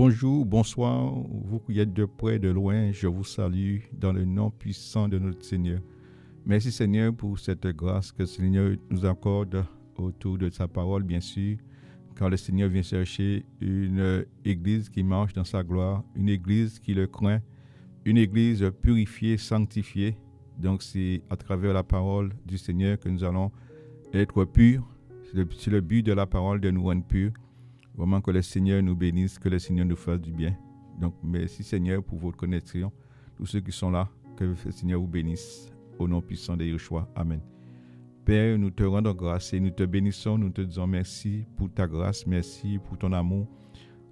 Bonjour, bonsoir, vous qui êtes de près, de loin, je vous salue dans le nom puissant de notre Seigneur. Merci Seigneur pour cette grâce que le Seigneur nous accorde autour de sa parole, bien sûr, quand le Seigneur vient chercher une église qui marche dans sa gloire, une église qui le craint, une église purifiée, sanctifiée. Donc c'est à travers la parole du Seigneur que nous allons être purs. C'est le but de la parole de nous rendre purs. Vraiment que le Seigneur nous bénisse, que le Seigneur nous fasse du bien. Donc merci Seigneur pour votre connexion. Tous ceux qui sont là, que le Seigneur vous bénisse. Au nom puissant de Yeshua. Amen. Père, nous te rendons grâce et nous te bénissons. Nous te disons merci pour ta grâce, merci pour ton amour,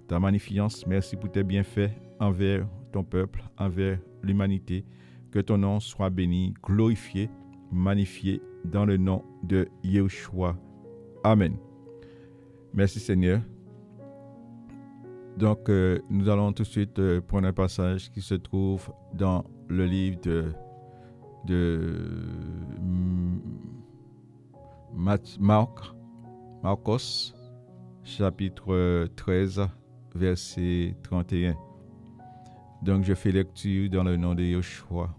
ta magnificence. Merci pour tes bienfaits envers ton peuple, envers l'humanité. Que ton nom soit béni, glorifié, magnifié dans le nom de Yeshua. Amen. Merci Seigneur. Donc, nous allons tout de suite prendre un passage qui se trouve dans le livre de Marcos, chapitre 13, verset 31. Donc, je fais lecture dans le nom de Yeshua.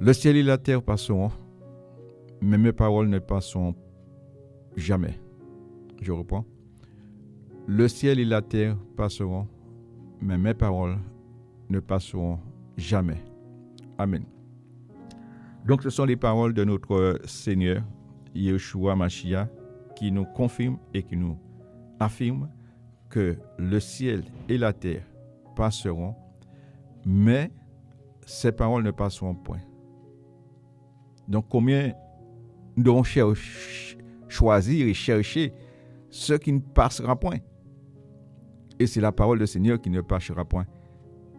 Le ciel et la terre passeront, mais mes paroles ne passeront jamais. Je reprends. Le ciel et la terre passeront, mais mes paroles ne passeront jamais. Amen. Donc, ce sont les paroles de notre Seigneur, Yeshua Mashiach, qui nous confirment et qui nous affirment que le ciel et la terre passeront, mais ces paroles ne passeront point. Donc, combien nous devons choisir et chercher ce qui ne passera point? Et c'est la parole du Seigneur qui ne passera point.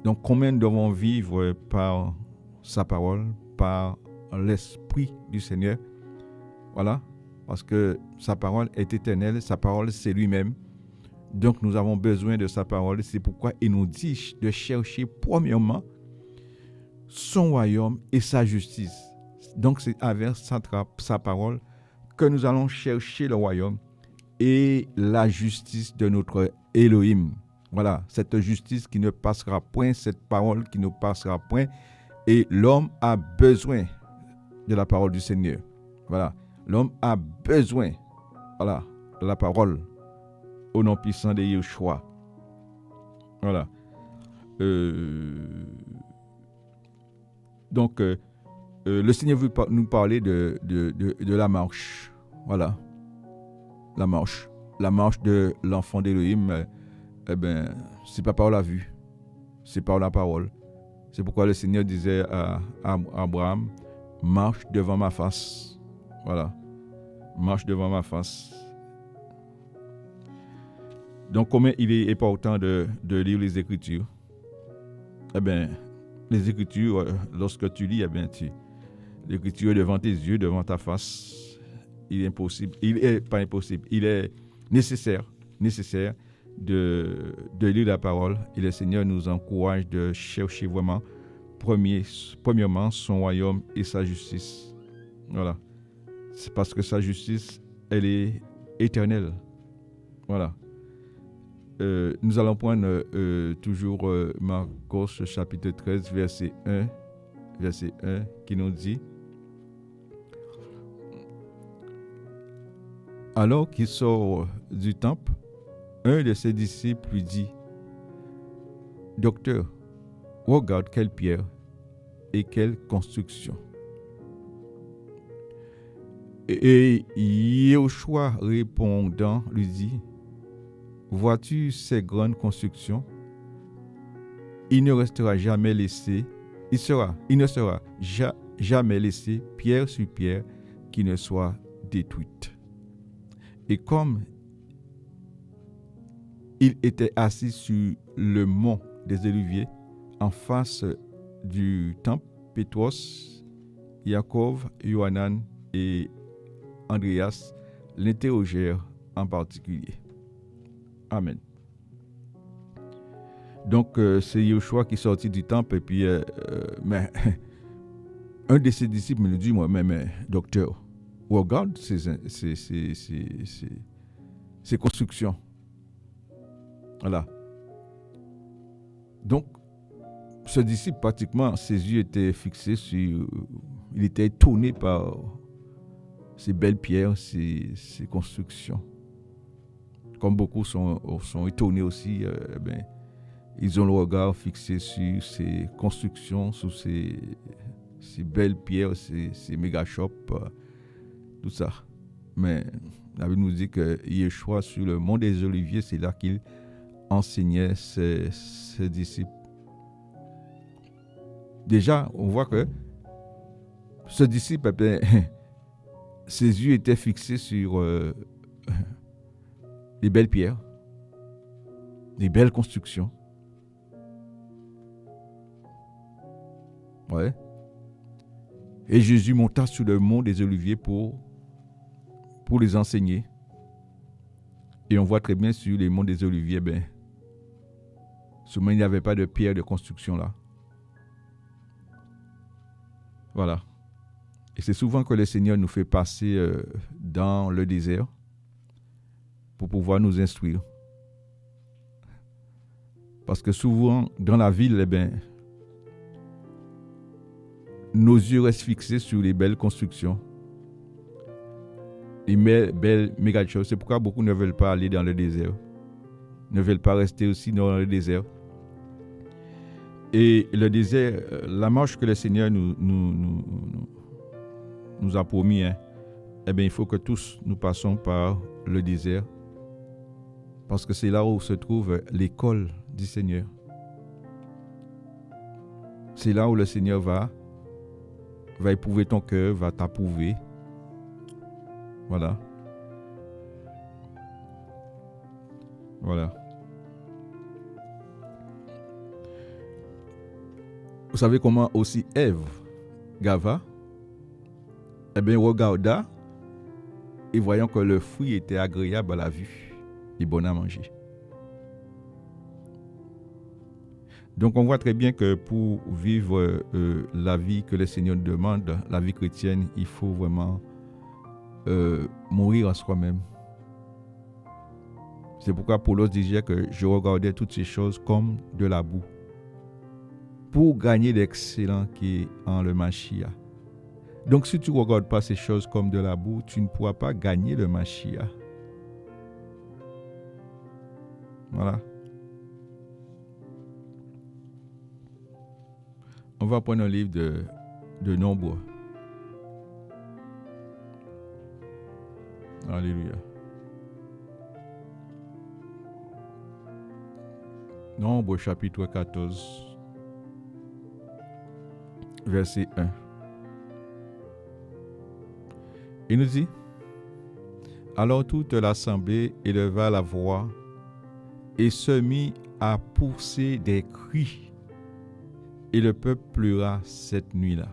Donc, combien nous devons vivre par sa parole, par l'Esprit du Seigneur? Voilà, parce que sa parole est éternelle, sa parole c'est lui-même. Donc, nous avons besoin de sa parole. C'est pourquoi il nous dit de chercher premièrement son royaume et sa justice. Donc, c'est avec sa parole que nous allons chercher le royaume et la justice de notre Elohim. Voilà, cette justice qui ne passera point, cette parole qui ne passera point. Et l'homme a besoin de la parole du Seigneur. Voilà, l'homme a besoin, voilà, de la parole au nom puissant de Yeshua. Voilà. Donc, le Seigneur veut nous parler de la marche. Voilà. La marche de l'enfant d'Élohim, c'est pas par la vue, c'est par la parole. C'est pourquoi le Seigneur disait à Abraham, marche devant ma face. Voilà, marche devant ma face. Donc, combien il est important de lire les Écritures? Les Écritures, lorsque tu lis, l'Écriture est devant tes yeux, devant ta face. Il est nécessaire de lire la parole. Et le Seigneur nous encourage de chercher vraiment, premièrement, son royaume et sa justice. Voilà. C'est parce que sa justice, elle est éternelle. Voilà. Nous allons prendre toujours Marcos chapitre 13, verset 1, qui nous dit: alors qu'il sort du temple, un de ses disciples lui dit: Docteur, regarde quelle pierre et quelle construction. Et Yeshua répondant lui dit: vois-tu ces grandes constructions? Il ne sera jamais laissé pierre sur pierre qui ne soit détruite. Et comme il était assis sur le mont des Oliviers, en face du temple, Pétros, Jacob, Yohanan et Andreas l'interrogèrent en particulier. Amen. Donc, c'est Yeshua qui est sorti du temple, et puis, mais un de ses disciples me dit, mais docteur, regarde ces constructions. Voilà. Donc, ce disciple, pratiquement, ses yeux étaient fixés sur... Il était étonné par ces belles pierres, ces constructions. Comme beaucoup sont étonnés aussi, ils ont le regard fixé sur ces constructions, sur ces belles pierres, ces méga shops, tout ça. Mais la Bible nous dit que Yeshua, sur le mont des Oliviers, c'est là qu'il enseignait ses disciples. Déjà, on voit que ce disciple, ses yeux étaient fixés sur les belles pierres, les belles constructions. Ouais. Et Jésus monta sur le mont des Oliviers pour les enseigner. Et on voit très bien sur les monts des Oliviers, souvent il n'y avait pas de pierre de construction là. Voilà. Et c'est souvent que le Seigneur nous fait passer dans le désert pour pouvoir nous instruire. Parce que souvent, dans la ville, nos yeux restent fixés sur les belles constructions, les belles méga choses. C'est pourquoi beaucoup ne veulent pas aller dans le désert, ne veulent pas rester aussi dans le désert. Et le désert, la marche que le Seigneur nous a promis, il faut que tous nous passons par le désert, parce que c'est là où se trouve l'école du Seigneur. C'est là où le Seigneur va éprouver ton cœur, va t'approuver. Voilà. Voilà. Vous savez comment aussi Ève, Gava, regarda et voyant que le fruit était agréable à la vue et bon à manger. Donc on voit très bien que pour vivre la vie que le Seigneur nous demande, la vie chrétienne, il faut vraiment mourir à soi-même. C'est pourquoi Paulos disait que je regardais toutes ces choses comme de la boue pour gagner l'excellent qui est en le Mashiach. Donc si tu ne regardes pas ces choses comme de la boue, tu ne pourras pas gagner le Mashiach. Voilà. On va prendre un livre de Nombre. Alléluia. Nombre chapitre 14, verset 1. Il nous dit: alors toute l'assemblée éleva la voix et se mit à pousser des cris, et le peuple pleura cette nuit-là.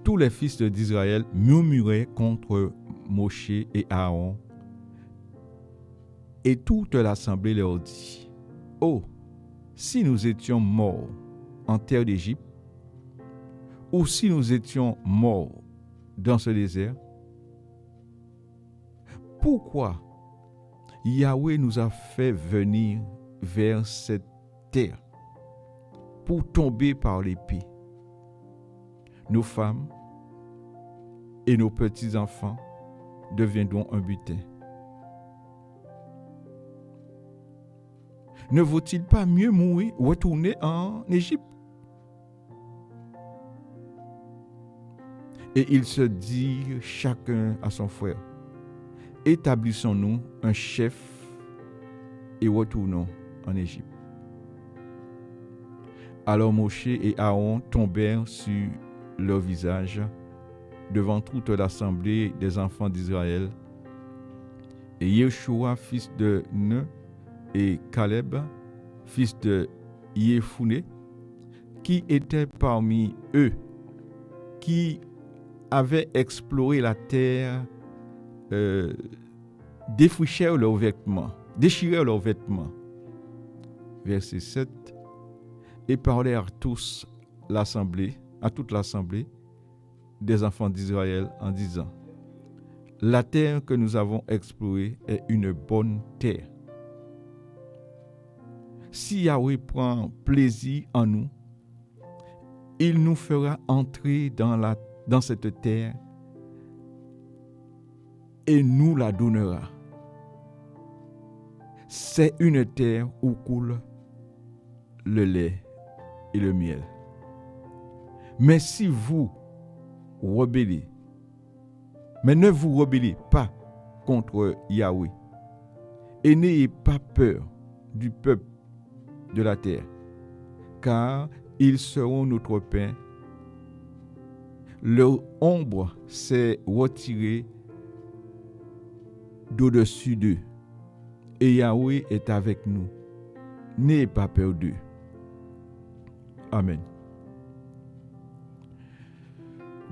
Tous les fils d'Israël murmuraient contre Moshe et Aaron, et toute l'assemblée leur dit: oh, si nous étions morts en terre d'Égypte, ou si nous étions morts dans ce désert, pourquoi Yahweh nous a fait venir vers cette terre pour tomber par l'épée? Nos femmes et nos petits-enfants deviendront un butin. Ne vaut-il pas mieux mourir, retourner en Égypte? Et ils se dirent chacun à son frère: établissons-nous un chef et retournons en Égypte. Alors Moshe et Aaron tombèrent sur leur visage devant toute l'assemblée des enfants d'Israël. Et Yeshua, fils de Nun, et Caleb, fils de Yefouné, qui étaient parmi eux, qui avaient exploré la terre, déchirèrent leurs vêtements. Verset 7. Et parlèrent à toute l'assemblée des enfants d'Israël en disant: la terre que nous avons explorée est une bonne terre. Si Yahweh prend plaisir en nous, il nous fera entrer dans cette terre et nous la donnera. C'est une terre où coule le lait et le miel. Mais si vous rebellez, mais ne vous rebellez pas contre Yahweh et n'ayez pas peur du peuple de la terre, car ils seront notre pain. Leur ombre s'est retirée d'au-dessus d'eux, et Yahweh est avec nous. N'ayez pas peur d'eux. Amen.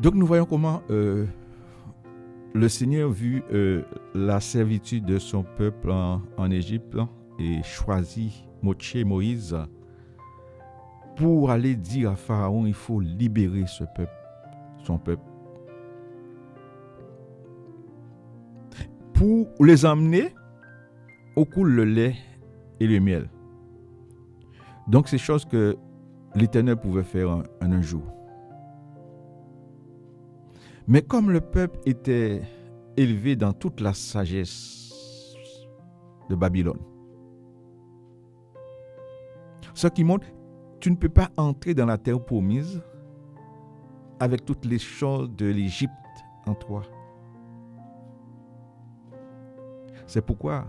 Donc nous voyons comment le Seigneur vu la servitude de son peuple en Égypte et choisit Moïse pour aller dire à Pharaon, il faut libérer ce peuple, son peuple, pour les emmener où coule le lait et le miel. Donc c'est chose que l'Éternel pouvait faire en un jour. Mais comme le peuple était élevé dans toute la sagesse de Babylone, ce qui montre, tu ne peux pas entrer dans la terre promise avec toutes les choses de l'Égypte en toi. C'est pourquoi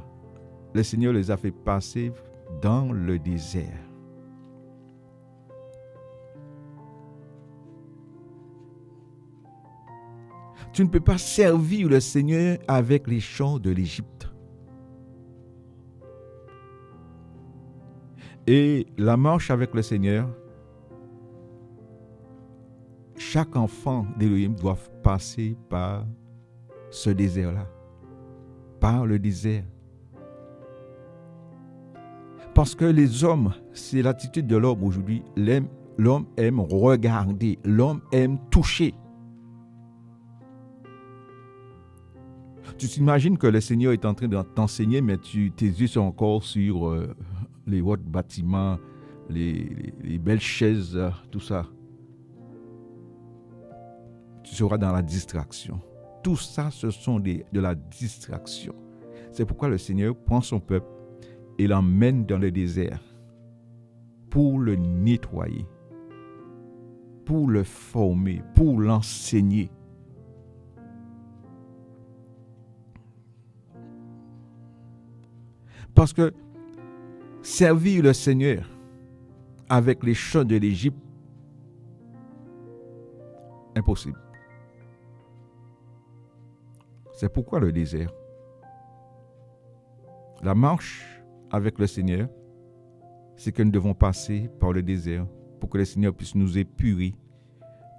le Seigneur les a fait passer dans le désert. Tu ne peux pas servir le Seigneur avec les choses de l'Égypte. Et la marche avec le Seigneur, chaque enfant d'Élohim doit passer par ce désert-là, par le désert. Parce que les hommes, c'est l'attitude de l'homme aujourd'hui, l'homme aime regarder, l'homme aime toucher. Tu t'imagines que le Seigneur est en train de t'enseigner, mais tes yeux sont encore sur les hauts bâtiments, les belles chaises, tout ça. Tu seras dans la distraction. Tout ça, ce sont de la distraction. C'est pourquoi le Seigneur prend son peuple et l'emmène dans le désert pour le nettoyer, pour le former, pour l'enseigner. Parce que servir le Seigneur avec les choses de l'Égypte, impossible. C'est pourquoi le désert. La marche avec le Seigneur, c'est que nous devons passer par le désert pour que le Seigneur puisse nous épurer,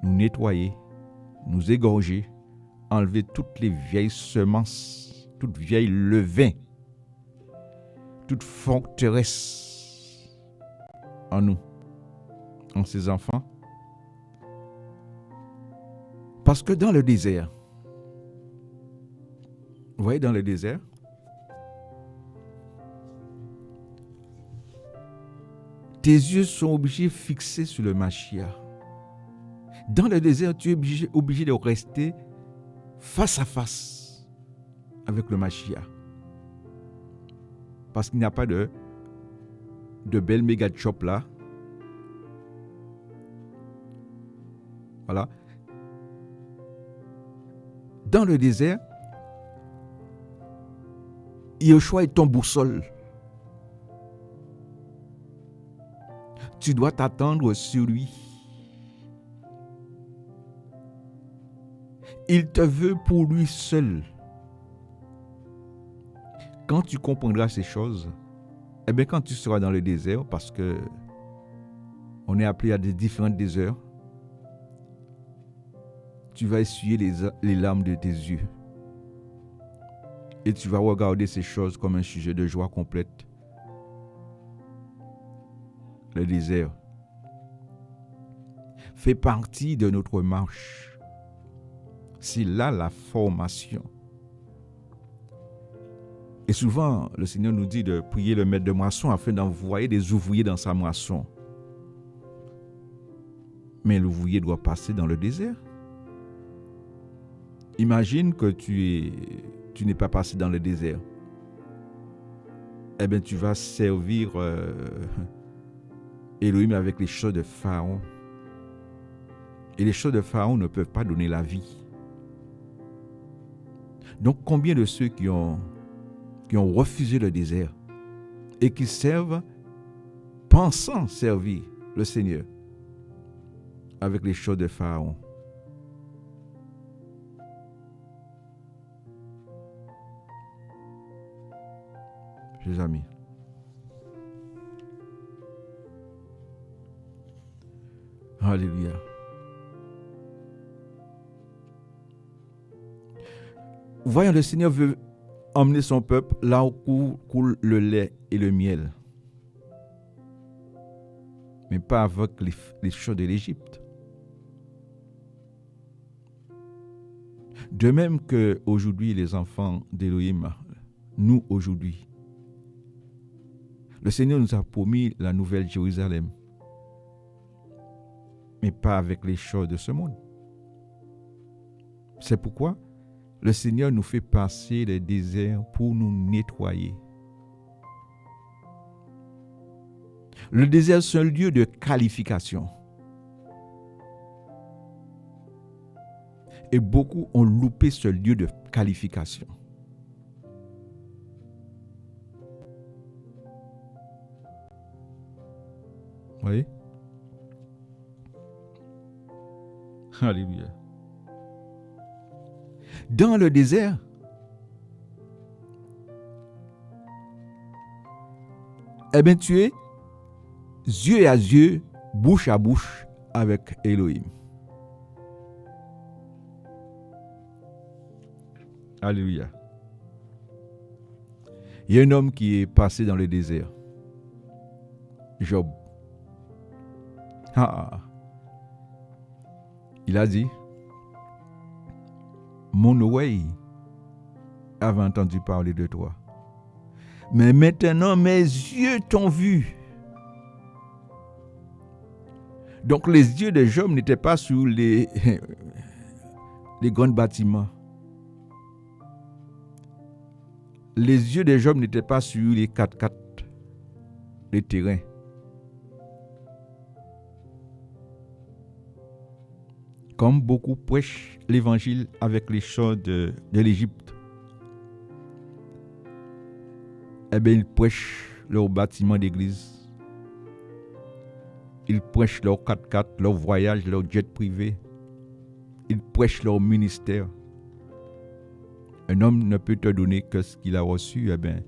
nous nettoyer, nous égorger, enlever toutes les vieilles semences, toutes vieilles levains, toute forteresse en nous, en ses enfants. Parce que dans le désert, vous voyez, dans le désert, tes yeux sont obligés fixés sur le Mashiach. Dans le désert, tu es obligé de rester face à face avec le Mashiach. Parce qu'il n'y a pas de belles méga shop là. Voilà. Dans le désert, Yeshua est ton boussole. Tu dois t'attendre sur lui. Il te veut pour lui seul. Quand tu comprendras ces choses, eh bien quand tu seras dans le désert, parce que on est appelé à des différentes déserts, tu vas essuyer les larmes de tes yeux. Et tu vas regarder ces choses comme un sujet de joie complète. Le désert fait partie de notre marche. C'est là la formation Et souvent, le Seigneur nous dit de prier le maître de moisson afin d'envoyer des ouvriers dans sa moisson. Mais l'ouvrier doit passer dans le désert. Imagine que tu n'es pas passé dans le désert. Eh bien, tu vas servir Elohim avec les choses de Pharaon. Et les choses de Pharaon ne peuvent pas donner la vie. Donc, combien de ceux qui ont refusé le désert et qui servent, pensant servir le Seigneur avec les choses de Pharaon? Chers amis, alléluia. Voyons, le Seigneur veut emmener son peuple là où coule le lait et le miel. Mais pas avec les choses de l'Égypte. De même qu'aujourd'hui, les enfants d'Élohim, nous aujourd'hui, le Seigneur nous a promis la nouvelle Jérusalem, mais pas avec les choses de ce monde. C'est pourquoi le Seigneur nous fait passer les déserts pour nous nettoyer. Le désert, c'est un lieu de qualification. Et beaucoup ont loupé ce lieu de qualification. Vous voyez? Alléluia. Dans le désert, eh bien, tu es yeux à yeux, bouche à bouche avec Elohim. Alléluia. Il y a un homme qui est passé dans le désert. Job. Il a dit, mon oreille avait entendu parler de toi. Mais maintenant, mes yeux t'ont vu. Donc, les yeux de Job n'étaient pas sur les grands bâtiments. Les yeux de Job n'étaient pas sur les 4x4, les terrains. Comme beaucoup prêchent l'évangile avec les choses de l'Égypte, eh bien, ils prêchent leur bâtiment d'église. Ils prêchent leur 4x4, leur voyage, leur jet privé. Ils prêchent leur ministère. Un homme ne peut te donner que ce qu'il a reçu. Eh bien,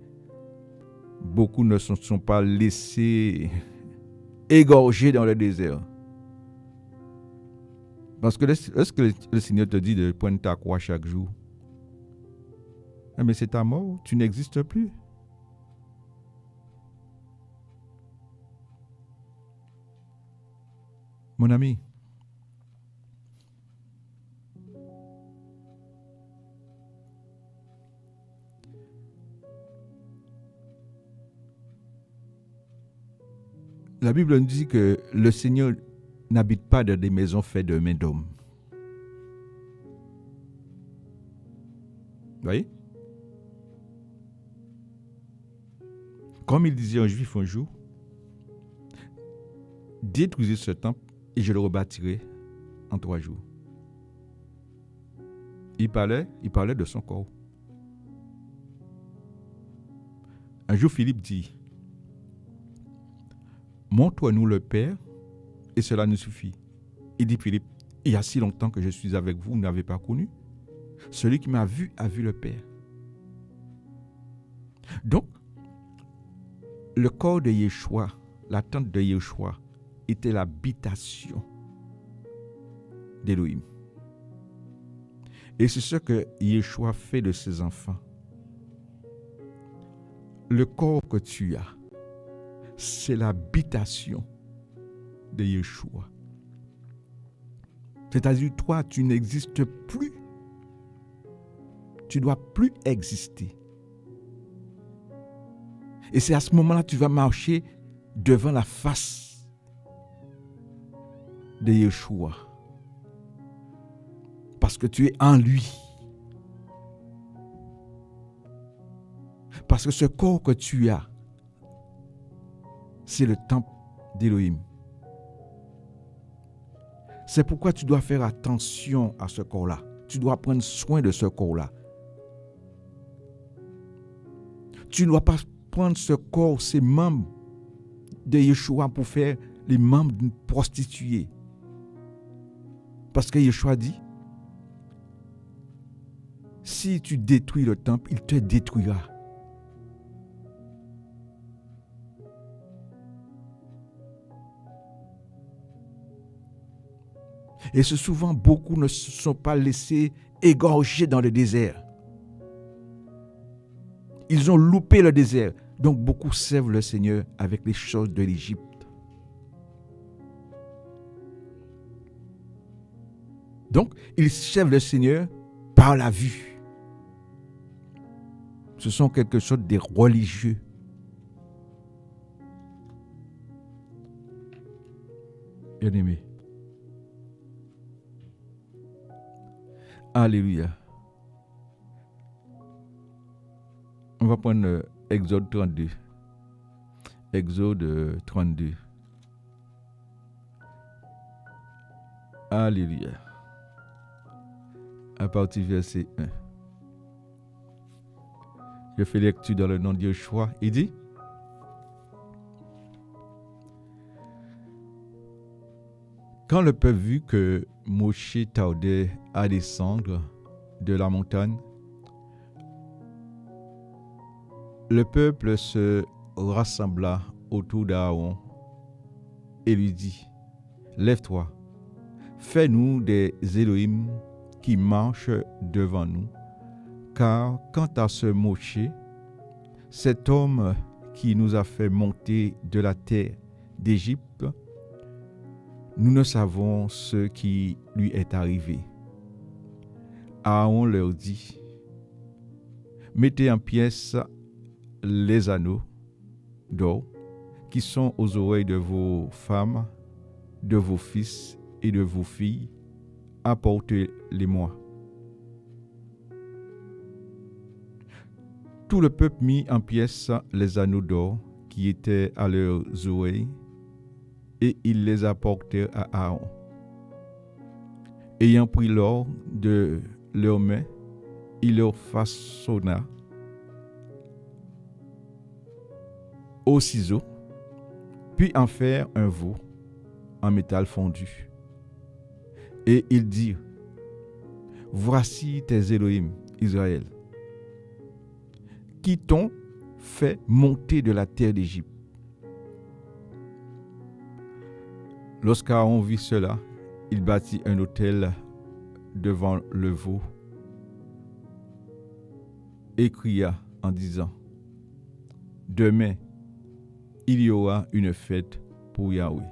beaucoup ne se sont pas laissés égorger dans le désert. Parce que est-ce que le Seigneur te dit de prendre ta croix chaque jour? Mais c'est ta mort, tu n'existes plus. Mon ami, la Bible nous dit que le Seigneur n'habite pas dans des maisons faites de mains d'hommes. Vous voyez? Comme il disait un juif un jour, détruisez ce temple et je le rebâtirai en 3 jours. Il parlait de son corps. Un jour, Philippe dit, montre-nous le Père et cela nous suffit. Il dit, Philippe, il y a si longtemps que je suis avec vous, vous n'avez pas connu. Celui qui m'a vu a vu le Père. Donc, le corps de Yeshua, la tente de Yeshua, était l'habitation d'Élohim. Et c'est ce que Yeshua fait de ses enfants. Le corps que tu as, c'est l'habitation de Yeshua. C'est-à-dire, toi, tu n'existes plus. Tu ne dois plus exister. Et c'est à ce moment-là que tu vas marcher devant la face de Yeshua. Parce que tu es en lui. Parce que ce corps que tu as, c'est le temple d'Élohim. C'est pourquoi tu dois faire attention à ce corps-là. Tu dois prendre soin de ce corps-là. Tu ne dois pas prendre ce corps, ces membres de Yeshua pour faire les membres d'une prostituée. Parce que Yeshua dit, si tu détruis le temple, il te détruira. Et c'est souvent, beaucoup ne se sont pas laissés égorger dans le désert. Ils ont loupé le désert. Donc beaucoup servent le Seigneur avec les choses de l'Égypte. Donc, ils servent le Seigneur par la vue. Ce sont quelque chose des religieux. Bien-aimés. Alléluia. On va prendre Exode 32. Exode 32. Alléluia. À partir du verset 1. Je fais lecture dans le nom de Yeshua. Il dit, quand le peuple vit que Moshe tardait à descendre de la montagne, le peuple se rassembla autour d'Aaron et lui dit, lève-toi, fais-nous des Élohim qui marchent devant nous, car quant à ce Moshe, cet homme qui nous a fait monter de la terre d'Égypte, nous ne savons ce qui lui est arrivé. Aaron leur dit, mettez en pièces les anneaux d'or qui sont aux oreilles de vos femmes, de vos fils et de vos filles, apportez-les-moi. Tout le peuple mit en pièces les anneaux d'or qui étaient à leurs oreilles, et ils les apportèrent à Aaron. Ayant pris l'or de leurs mains, il leur façonna au ciseau, puis en faire un veau en métal fondu. Et ils dirent, voici tes Élohim, Israël, qui t'ont fait monter de la terre d'Égypte. Lorsqu'Aaron vit cela, il bâtit un autel devant le veau et cria en disant, demain, il y aura une fête pour Yahweh.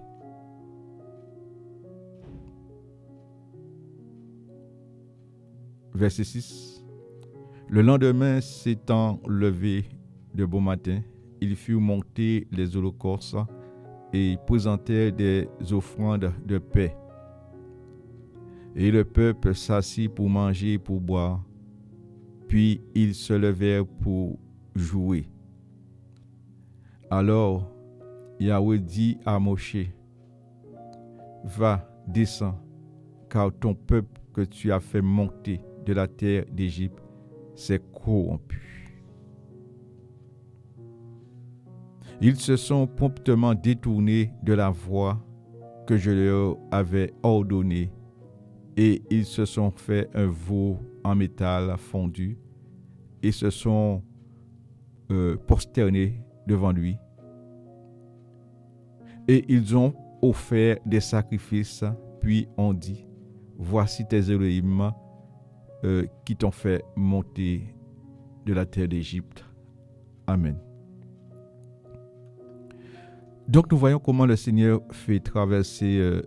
Verset 6. Le lendemain, s'étant levé de bon matin, ils furent montés les holocaustes et présentèrent des offrandes de paix. Et le peuple s'assit pour manger et pour boire. Puis ils se levèrent pour jouer. Alors Yahweh dit à Moshe, va, descends, car ton peuple que tu as fait monter de la terre d'Égypte s'est corrompu. Ils se sont promptement détournés de la voie que je leur avais ordonnée, et ils se sont fait un veau en métal fondu et se sont prosternés devant lui. Et ils ont offert des sacrifices, puis ont dit, voici tes Élohim qui t'ont fait monter de la terre d'Égypte. Amen. Donc nous voyons comment le Seigneur fait traverser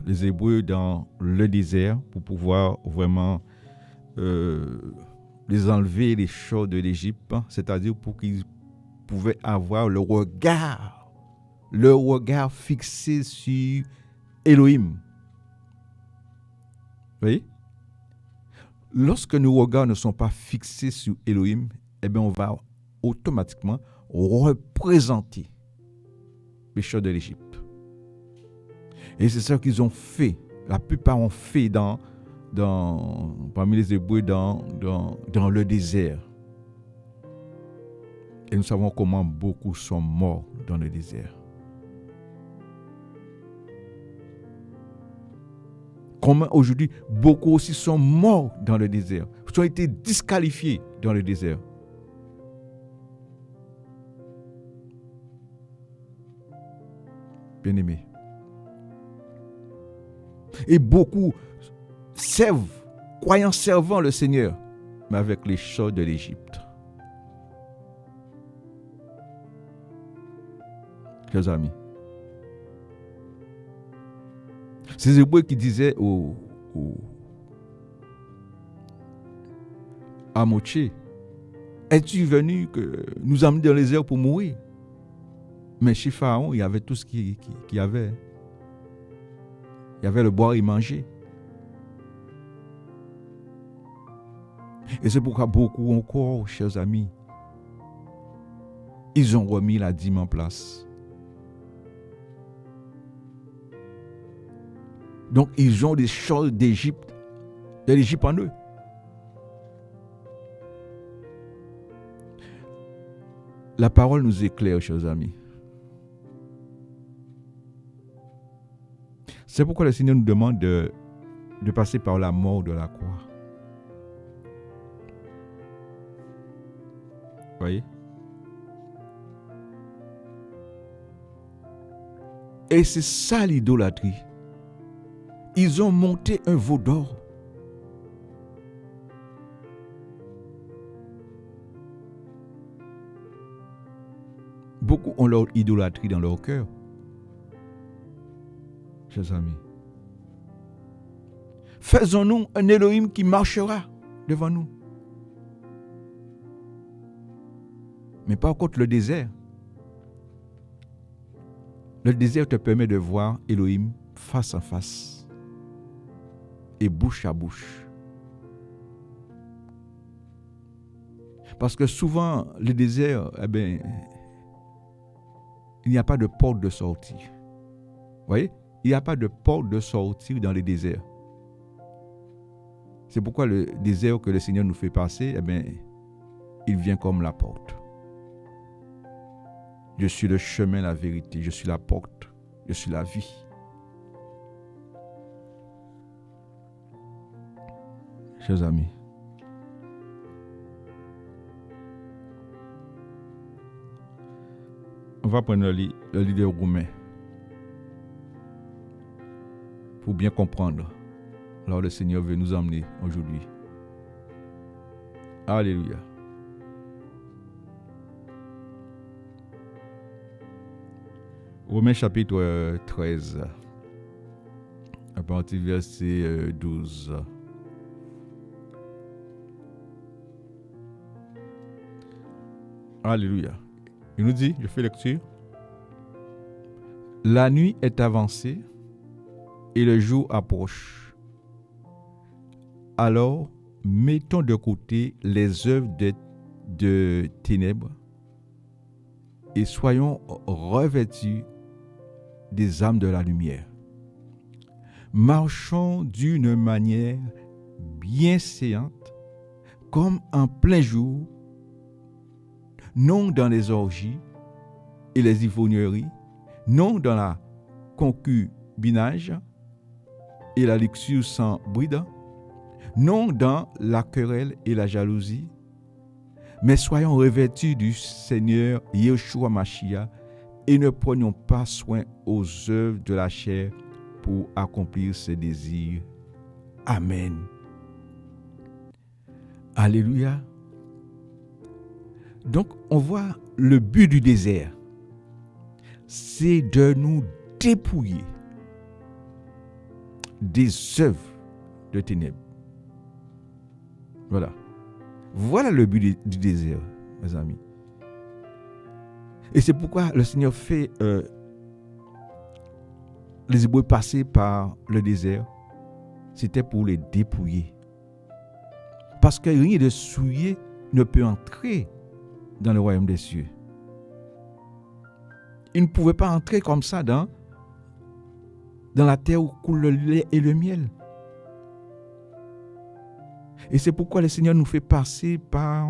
les Hébreux dans le désert pour pouvoir vraiment les enlever les choses de l'Égypte, c'est-à-dire pour qu'ils pouvaient avoir le regard fixé sur Elohim. Vous voyez? Lorsque nos regards ne sont pas fixés sur Elohim, eh bien, on va automatiquement représenter les choses de l'Égypte. Et c'est ça qu'ils ont fait. La plupart ont fait parmi les Hébreux dans le désert. Et nous savons comment beaucoup sont morts dans le désert. Comment aujourd'hui, beaucoup aussi sont morts dans le désert. Ils ont été disqualifiés dans le désert. Bien-aimés. Et beaucoup servent, croyant servant le Seigneur, mais avec les choses de l'Égypte. Chers amis, ces Hébreux qui disaient à Moïse, es-tu venu que nous amener dans les airs pour mourir? Mais chez Pharaon, il y avait tout ce qu'il y avait. Il y avait le boire et manger. Et c'est pourquoi beaucoup encore, chers amis, ils ont remis la dîme en place. Donc, ils ont des choses de l'Égypte en eux. La parole nous éclaire, chers amis. C'est pourquoi le Seigneur nous demande de passer par la mort de la croix. Vous voyez? Et c'est ça l'idolâtrie. Ils ont monté un veau d'or. Beaucoup ont leur idolâtrie dans leur cœur. Chers amis, faisons-nous un Elohim qui marchera devant nous. Mais par contre, le désert te permet de voir Elohim face à face et bouche à bouche. Parce que souvent, le désert, il n'y a pas de porte de sortie. Vous voyez? Il n'y a pas de porte de sortie dans les déserts. C'est pourquoi le désert que le Seigneur nous fait passer, il vient comme la porte. Je suis le chemin, la vérité, je suis la porte, je suis la vie. Chers amis, on va prendre le leader roumain pour bien comprendre là où le Seigneur veut nous emmener aujourd'hui. Alléluia. Romains chapitre 13, à partir du verset 12. Alléluia. Il nous dit, je fais lecture. La nuit est avancée et le jour approche. Alors, mettons de côté les œuvres de ténèbres et soyons revêtus des âmes de la lumière. Marchons d'une manière bienséante, comme en plein jour, non dans les orgies et les ivrogneries, non dans la concubinage et la luxure sans bride, non dans la querelle et la jalousie, mais soyons revêtus du Seigneur Yeshua Mashiach et ne prenions pas soin aux œuvres de la chair pour accomplir ses désirs. Amen. Alléluia. Donc, on voit le but du désert, c'est de nous dépouiller des œuvres de ténèbres. Voilà. Voilà le but du désert, mes amis. Et c'est pourquoi le Seigneur fait les Hébreux passer par le désert. C'était pour les dépouiller. Parce que rien de souillé ne peut entrer dans le royaume des cieux. Ils ne pouvaient pas entrer comme ça dans la terre où coule le lait et le miel. Et c'est pourquoi le Seigneur nous fait passer par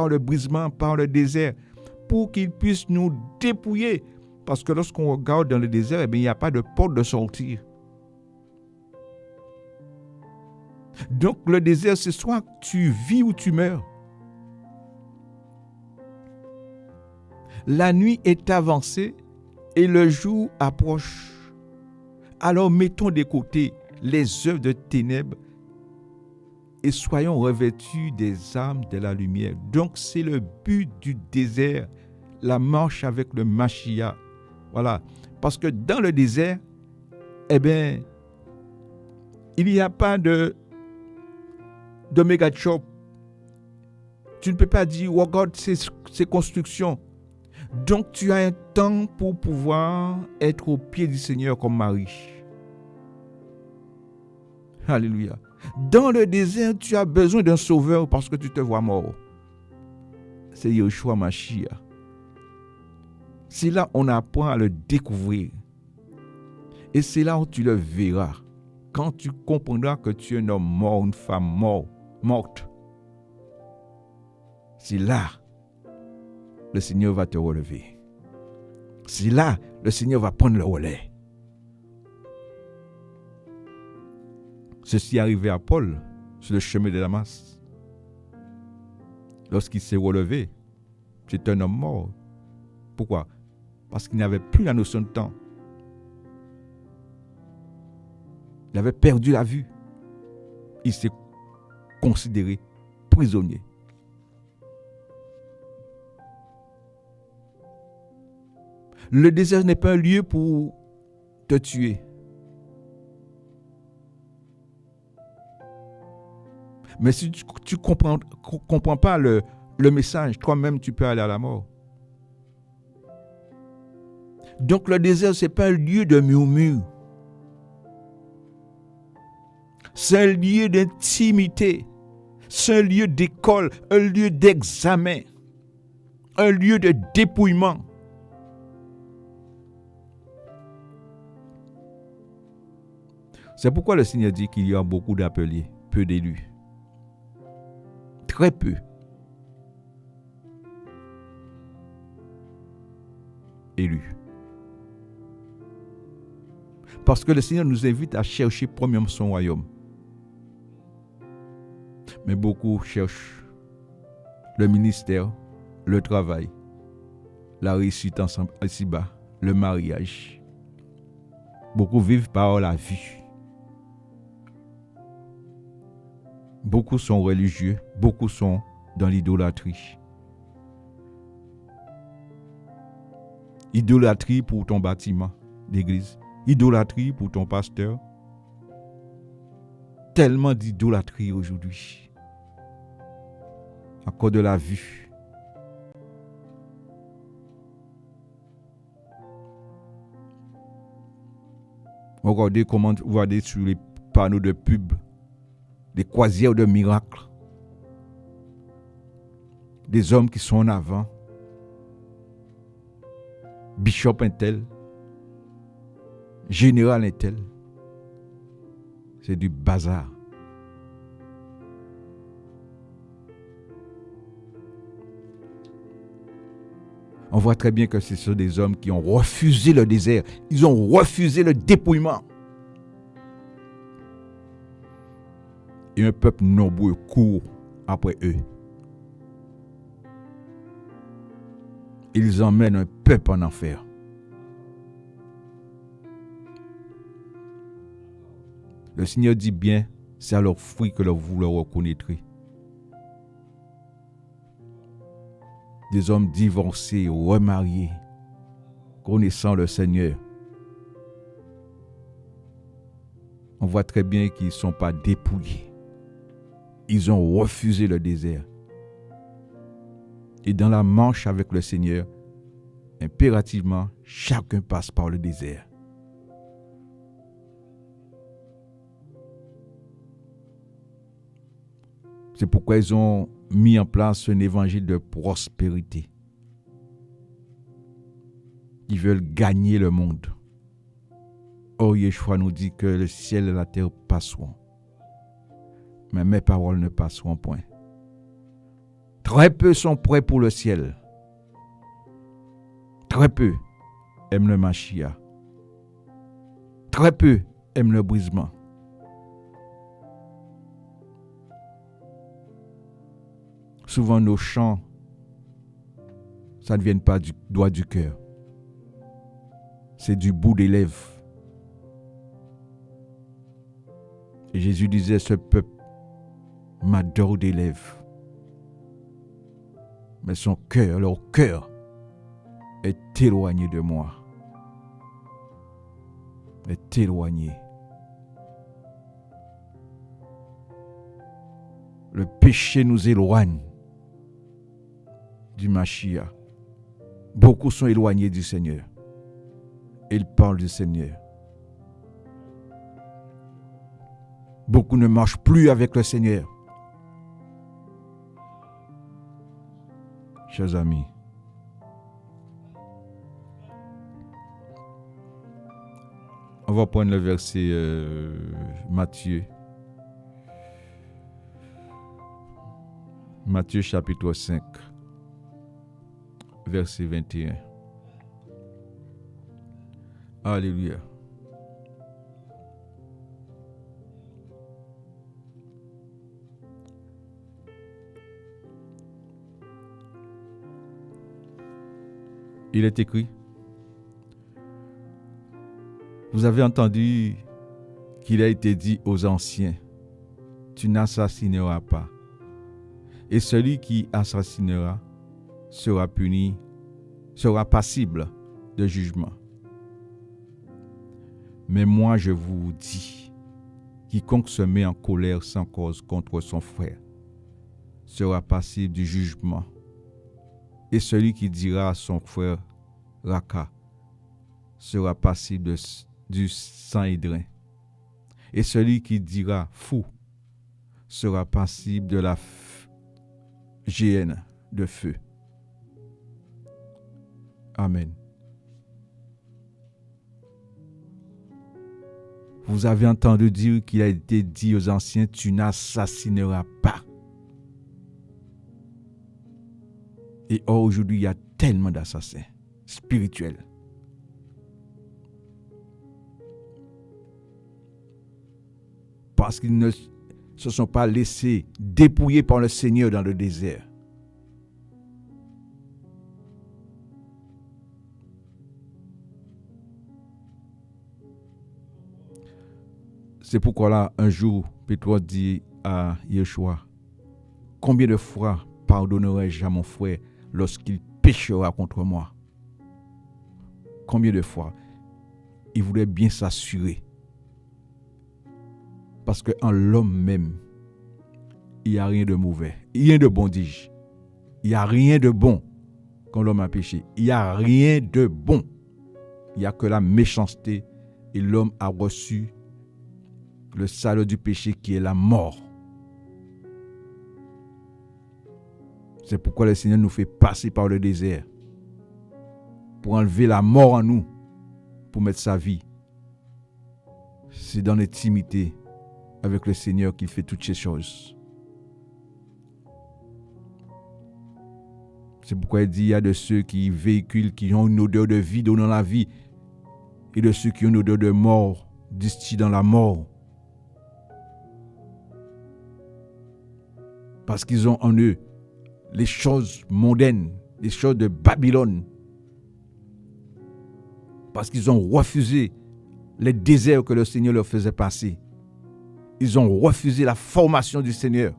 le brisement, par le désert, pour qu'il puisse nous dépouiller. Parce que lorsqu'on regarde dans le désert, eh bien, il n'y a pas de porte de sortie. Donc le désert, c'est soit tu vis ou tu meurs. La nuit est avancée et le jour approche. Alors mettons de côté les œuvres de ténèbres et soyons revêtus des armes de la lumière. Donc c'est le but du désert, la marche avec le Mashiach. Voilà. Parce que dans le désert, eh bien, il n'y a pas de méga shop. Tu ne peux pas dire, regarde ces constructions. Donc tu as un temps pour pouvoir être au pied du Seigneur comme Marie. Alléluia. Dans le désert, tu as besoin d'un sauveur parce que tu te vois mort. C'est Yeshua Mashiach. C'est là on apprend à le découvrir. Et c'est là où tu le verras. Quand tu comprendras que tu es un homme mort, une femme morte. C'est là le Seigneur va te relever. C'est là le Seigneur va prendre le relais. Ceci est arrivé à Paul sur le chemin de Damas. Lorsqu'il s'est relevé, c'est un homme mort. Pourquoi? Parce qu'il n'avait plus la notion de temps. Il avait perdu la vue. Il s'est considéré prisonnier. Le désert n'est pas un lieu pour te tuer. Mais si tu ne comprends pas le message, toi-même, tu peux aller à la mort. Donc le désert, ce n'est pas un lieu de murmure. C'est un lieu d'intimité. C'est un lieu d'école, un lieu d'examen, un lieu de dépouillement. C'est pourquoi le Seigneur dit qu'il y a beaucoup d'appelés, peu d'élus. Très peu. Élus. Parce que le Seigneur nous invite à chercher premièrement son royaume. Mais beaucoup cherchent le ministère, le travail, la réussite ensemble, ici-bas, le mariage. Beaucoup vivent par la vie. Beaucoup sont religieux, beaucoup sont dans l'idolâtrie. Idolâtrie pour ton bâtiment d'église, idolâtrie pour ton pasteur. Tellement d'idolâtrie aujourd'hui. À cause de la vue. Regardez comment vous voyez sur les panneaux de pub des croisières de miracles. Des hommes qui sont en avant. Bishop un tel. Général un tel. C'est du bazar. On voit très bien que ce sont des hommes qui ont refusé le désert. Ils ont refusé le dépouillement. Et un peuple nombreux court après eux. Ils emmènent un peuple en enfer. Le Seigneur dit bien, c'est à leurs fruits que vous le reconnaîtrez. Des hommes divorcés, remariés, connaissant le Seigneur. On voit très bien qu'ils ne sont pas dépouillés. Ils ont refusé le désert. Et dans la marche avec le Seigneur, impérativement, chacun passe par le désert. C'est pourquoi ils ont mis en place un évangile de prospérité. Ils veulent gagner le monde. Or, Yeshua nous dit que le ciel et la terre passeront. Mais mes paroles ne passeront point. Très peu sont prêts pour le ciel. Très peu aiment le Mashiach. Très peu aiment le brisement. Souvent, nos chants, ça ne vient pas du doigt du cœur. C'est du bout des lèvres. Et Jésus disait, ce peuple m'adore des lèvres. Mais son cœur, leur cœur, est éloigné de moi. Est éloigné. Le péché nous éloigne du Mashiach. Beaucoup sont éloignés du Seigneur. Ils parlent du Seigneur. Beaucoup ne marchent plus avec le Seigneur. Chers amis, on va prendre le verset Matthieu. Matthieu chapitre 5, verset 21. Alléluia. Il est écrit, vous avez entendu qu'il a été dit aux anciens, tu n'assassineras pas. Et celui qui assassinera sera puni, sera passible de jugement. Mais moi je vous dis, quiconque se met en colère sans cause contre son frère sera passible du jugement. Et celui qui dira à son frère Raka sera passible du Sanhédrin. Et celui qui dira fou sera passible de la géhenne de feu. Amen. Vous avez entendu dire qu'il a été dit aux anciens, tu n'assassineras pas. Et aujourd'hui, il y a tellement d'assassins spirituels. Parce qu'ils ne se sont pas laissés dépouiller par le Seigneur dans le désert. C'est pourquoi là, un jour, Pétrus dit à Yeshua, combien de fois pardonnerai-je à mon frère lorsqu'il péchera contre moi? Combien de fois? Il voulait bien s'assurer. Parce qu'en l'homme même, il n'y a rien de mauvais. Rien de bon, dis-je. Il n'y a rien de bon quand l'homme a péché. Il n'y a rien de bon. Il n'y a que la méchanceté. Et l'homme a reçu le salaud du péché qui est la mort. C'est pourquoi le Seigneur nous fait passer par le désert. Pour enlever la mort en nous. Pour mettre sa vie. C'est dans l'intimité avec le Seigneur qu'il fait toutes ces choses. C'est pourquoi il dit, il y a de ceux qui véhiculent, qui ont une odeur de vie donnant la vie, et de ceux qui ont une odeur de mort, distillent dans la mort. Parce qu'ils ont en eux les choses mondaines, les choses de Babylone. Parce qu'ils ont refusé les déserts que le Seigneur leur faisait passer. Ils ont refusé la formation du Seigneur.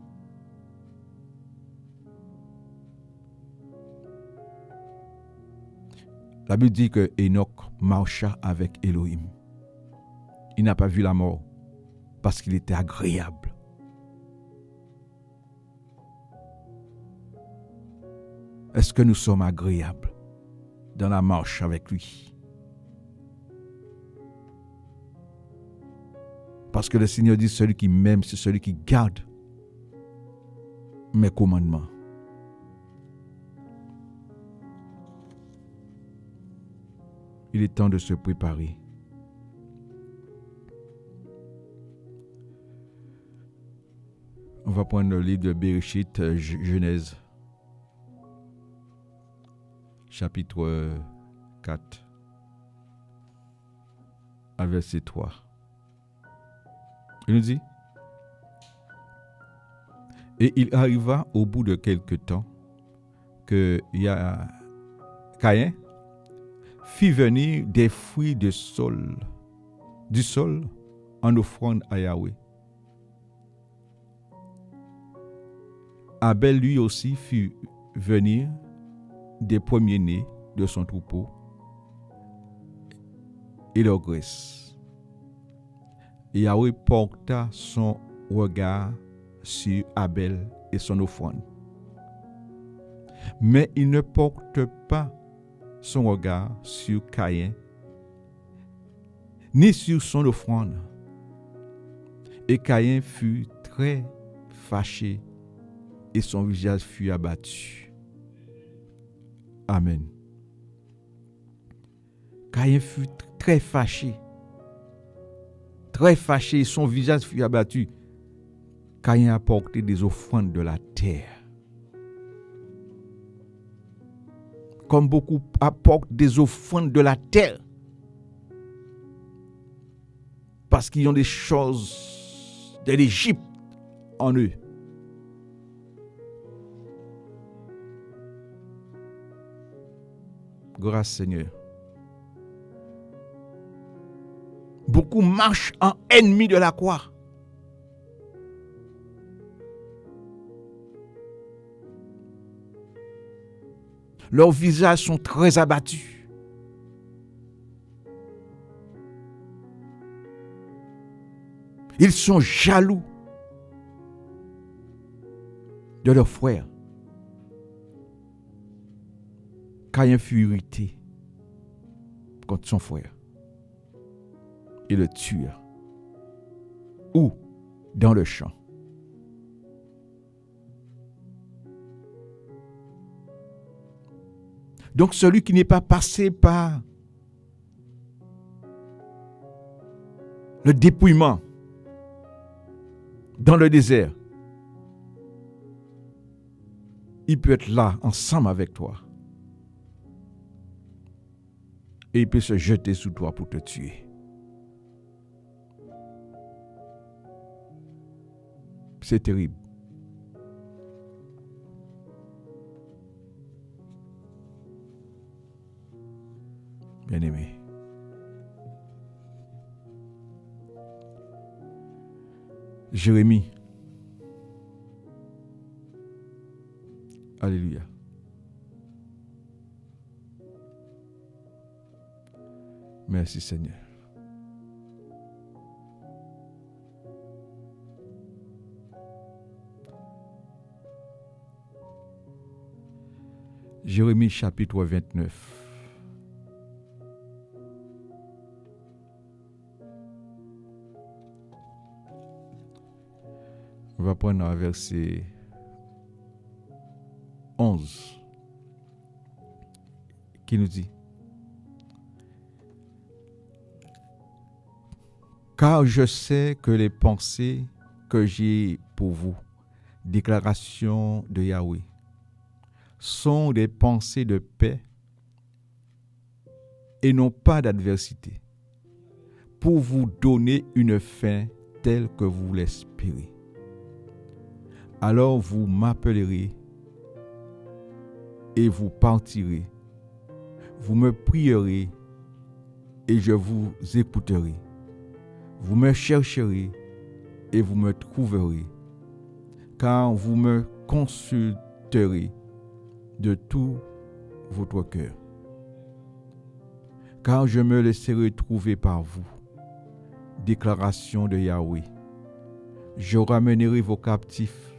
La Bible dit que Enoch marcha avec Elohim. Il n'a pas vu la mort parce qu'il était agréable. Est-ce que nous sommes agréables dans la marche avec lui? Parce que le Seigneur dit, celui qui m'aime, c'est celui qui garde mes commandements. Il est temps de se préparer. On va prendre le livre de Bereshit, Genèse, chapitre 4, à verset 3. Il nous dit, « Et il arriva au bout de quelque temps que Caïn fit venir des fruits du sol en offrande à Yahweh. Abel lui aussi fit venir des premiers-nés de son troupeau et leur graisse. Yahweh porta son regard sur Abel et son offrande. Mais il ne porte pas son regard sur Caïn, ni sur son offrande. Et Caïn fut très fâché et son visage fut abattu. Amen. Caïn fut très fâché et son visage fut abattu. Caïn a apporté des offrandes de la terre. Comme beaucoup apportent des offrandes de la terre. Parce qu'ils ont des choses de l'Égypte en eux. Grâce Seigneur. Beaucoup marchent en ennemis de la croix. Leurs visages sont très abattus. Ils sont jaloux de leurs frères. Caïn fut irrité contre son frère et le tua. Où? Dans le champ. Donc celui qui n'est pas passé par le dépouillement dans le désert, il peut être là ensemble avec toi. Et il peut se jeter sous toi pour te tuer. C'est terrible. Bien-aimé. Jérémie. Alléluia. Merci Seigneur. Jérémie chapitre 29. On va prendre un verset 11 qui nous dit: Car je sais que les pensées que j'ai pour vous, déclaration de Yahweh, sont des pensées de paix et non pas d'adversité, pour vous donner une fin telle que vous l'espérez. Alors vous m'appellerez et vous partirez. Vous me prierez et je vous écouterai. Vous me chercherez et vous me trouverez, car vous me consulterez de tout votre cœur. Car je me laisserai trouver par vous. Déclaration de Yahweh. Je ramènerai vos captifs.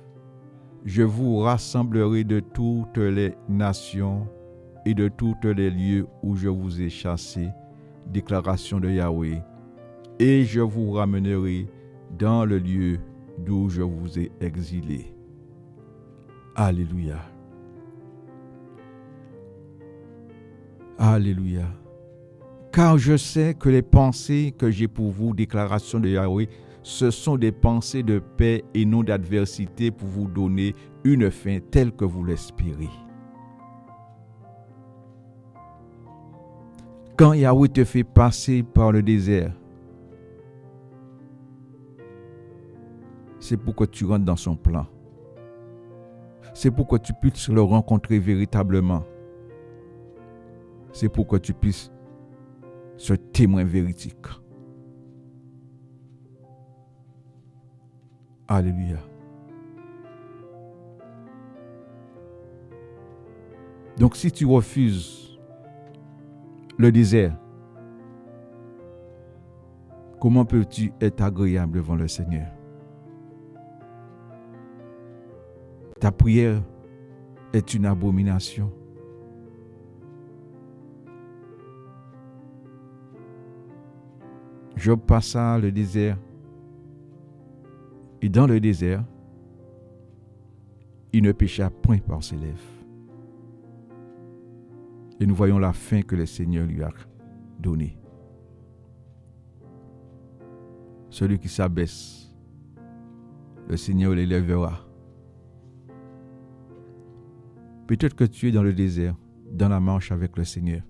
je vous rassemblerai de toutes les nations et de tous les lieux où je vous ai chassés, déclaration de Yahweh, et je vous ramènerai dans le lieu d'où je vous ai exilés. Alléluia. Alléluia. Car je sais que les pensées que j'ai pour vous, déclaration de Yahweh, ce sont des pensées de paix et non d'adversité pour vous donner une fin telle que vous l'espérez. Quand Yahweh te fait passer par le désert, c'est pour que tu rentres dans son plan. C'est pour que tu puisses le rencontrer véritablement. C'est pour que tu puisses ce témoin véridique. Alléluia. Donc si tu refuses le désert, comment peux-tu être agréable devant le Seigneur? Ta prière est une abomination. Job passa le désert. Et dans le désert, il ne pécha point par ses lèvres. Et nous voyons la fin que le Seigneur lui a donnée. Celui qui s'abaisse, le Seigneur l'élèvera. Peut-être que tu es dans le désert, dans la marche avec le Seigneur.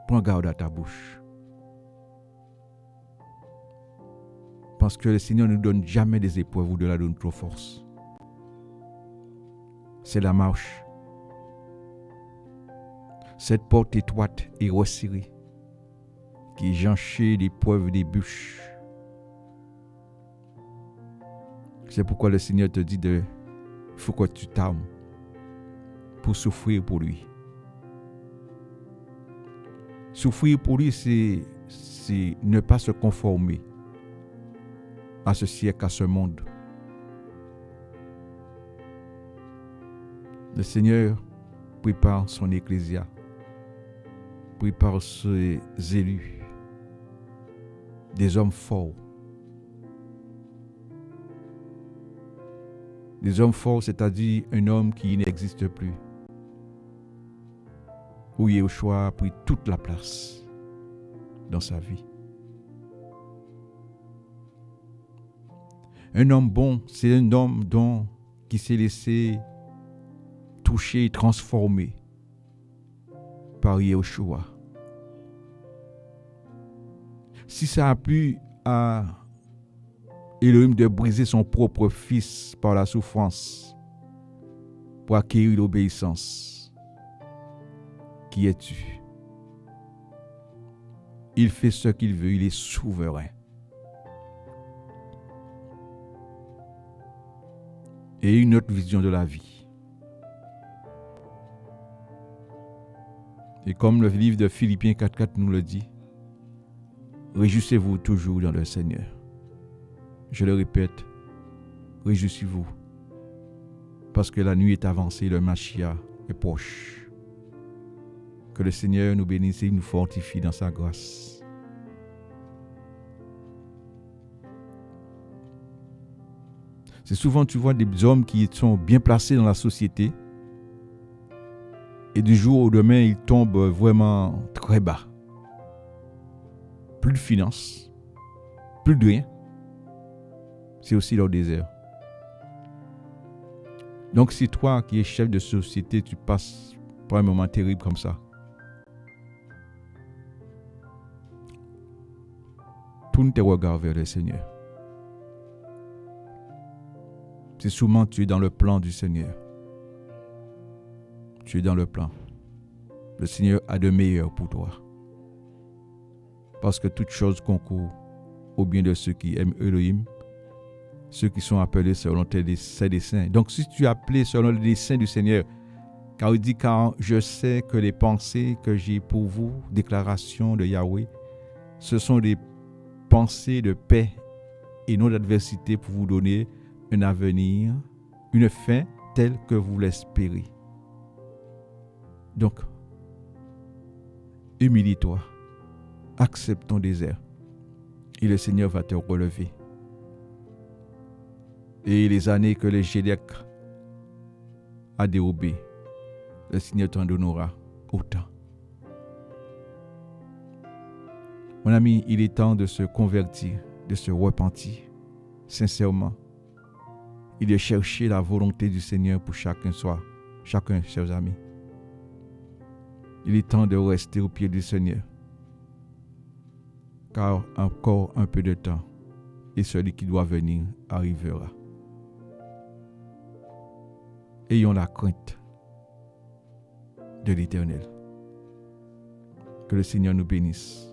Prends garde à ta bouche. Parce que le Seigneur ne nous donne jamais des épreuves au-delà de notre force. C'est la marche. Cette porte étroite et resserrée qui est jonchée d'épreuves et des bûches. C'est pourquoi le Seigneur te dit il faut que tu t'armes pour souffrir pour lui. Souffrir pour lui, c'est ne pas se conformer à ce siècle, à ce monde. Le Seigneur prépare son ecclésia, prépare ses élus, des hommes forts. Des hommes forts, c'est-à-dire un homme qui n'existe plus. Où Yeshua a pris toute la place dans sa vie. Un homme bon, c'est un homme qui s'est laissé toucher et transformer par Yeshua. Si ça a plu à Elohim de briser son propre fils par la souffrance pour acquérir l'obéissance, qui es-tu? Il fait ce qu'il veut, il est souverain. Et une autre vision de la vie. Et comme le livre de Philippiens 4.4 nous le dit, réjouissez-vous toujours dans le Seigneur. Je le répète, réjouissez-vous. Parce que la nuit est avancée, le Mashiach est proche. Que le Seigneur nous bénisse et nous fortifie dans sa grâce. C'est souvent, tu vois, des hommes qui sont bien placés dans la société et du jour au lendemain, ils tombent vraiment très bas. Plus de finances, plus de rien. C'est aussi leur désert. Donc, si toi qui es chef de société, tu passes par un moment terrible comme ça, tourne tes regards vers le Seigneur. C'est souvent tu es dans le plan du Seigneur. Tu es dans le plan. Le Seigneur a de meilleur pour toi. Parce que toute chose concourt au bien de ceux qui aiment Elohim, ceux qui sont appelés selon ses desseins. Donc si tu es appelé selon les desseins du Seigneur, car il dit, car je sais que les pensées que j'ai pour vous, déclaration de Yahweh, ce sont des pensées de paix et non d'adversité pour vous donner un avenir, une fin telle que vous l'espérez. Donc, humilie-toi, accepte ton désert et le Seigneur va te relever. Et les années que le Gédéc a dérobées, le Seigneur t'en donnera autant. Mon ami, il est temps de se convertir, de se repentir sincèrement et de chercher la volonté du Seigneur pour chacun, chers amis. Il est temps de rester au pied du Seigneur, car encore un peu de temps et celui qui doit venir arrivera. Ayons la crainte de l'Éternel. Que le Seigneur nous bénisse.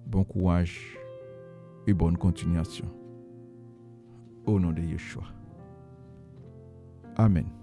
Bon courage et bonne continuation. Au nom de Yeshua. Amen.